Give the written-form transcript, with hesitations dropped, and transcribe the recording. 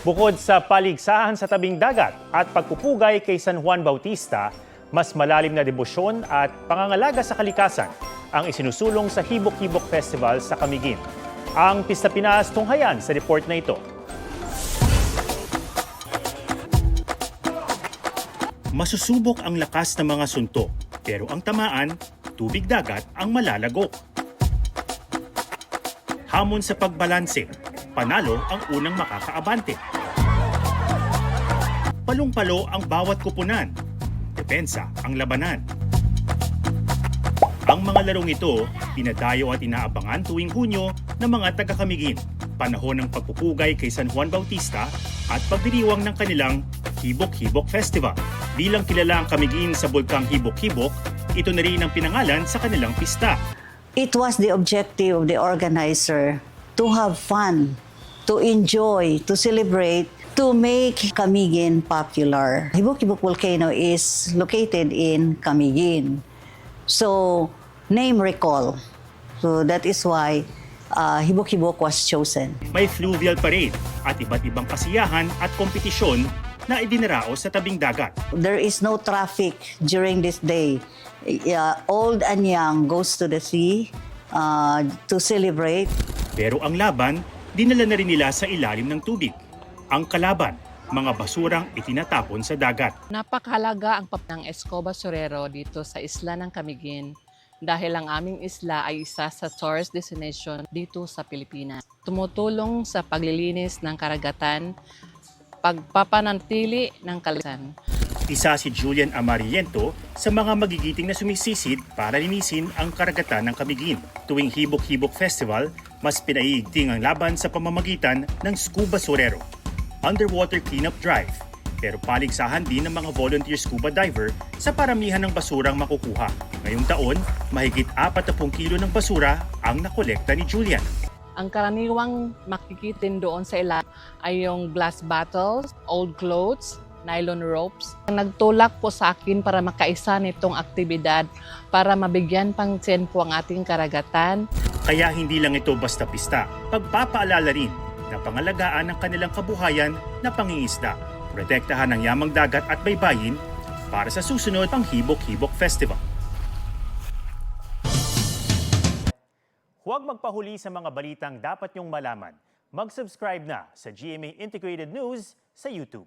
Bukod sa paligsahan sa tabing dagat at pagpupugay kay San Juan Bautista, mas malalim na debosyon at pangangalaga sa kalikasan ang isinusulong sa Hibok-Hibok Festival sa Camiguin. Ang Pista Pinas tunghayan sa report na ito. Masusubok ang lakas ng mga suntok, pero ang tamaan, tubig dagat ang malalagok. Hamon sa pagbalanse, panalo ang unang makakaabante. Palong-palo ang bawat kupunan, depensa ang labanan. Ang mga larong ito, dinadayo at inaabangan tuwing Hunyo ng mga taga-Camiguin, panahon ng pagpupugay kay San Juan Bautista at pagdiriwang ng kanilang Hibok-Hibok Festival. Bilang kilala ang Camiguin sa bulkang Hibok-Hibok, ito na rin ang pinangalan sa kanilang pista. It was the objective of the organizer to have fun, to enjoy, to celebrate, to make Camiguin popular. Hibok-Hibok Volcano is located in Camiguin. So, name recall. So that is why Hibok-Hibok was chosen. May fluvial parade at iba't ibang kasiyahan at kompetisyon na idinaraos sa tabing dagat. There is no traffic during this day. Old and young goes to the sea to celebrate. Pero ang laban, dinala na rin nila sa ilalim ng tubig. Ang kalaban, mga basurang itinatapon sa dagat. Napakahalaga ang ng Escoba Surero dito sa isla ng Camiguin dahil ang aming isla ay isa sa tourist destination dito sa Pilipinas. Tumutulong sa paglilinis ng karagatan, pagpapanatili ng kalikasan. Isa si Julian Amariento sa mga magigiting na sumisisid para linisin ang karagatan ng Camiguin. Tuwing Hibok-Hibok Festival, mas pinaiigting ang laban sa pamamagitan ng Scuba Surero, underwater cleanup drive, pero paligsahan din ng mga volunteer scuba diver sa paramihan ng basurang makukuha. Ngayong taon, mahigit 40 kilo ng basura ang nakolekta ni Julian. Ang karaniwang makikitin doon sa ilan ay yung glass bottles, old clothes, nylon ropes. Nagtulak po sa akin para makaisa nitong aktibidad para mabigyan pang tiyempo ang ating karagatan. Kaya hindi lang ito basta pista, pagpapaalala rin na pangalagaan ang kanilang kabuhayan na pangingisda, protektahan ang yamang dagat at baybayin para sa susunod pang Hibok-Hibok Festival. Huwag magpahuli sa mga balitang dapat niyong malaman. Mag-subscribe na sa GMA Integrated News sa YouTube.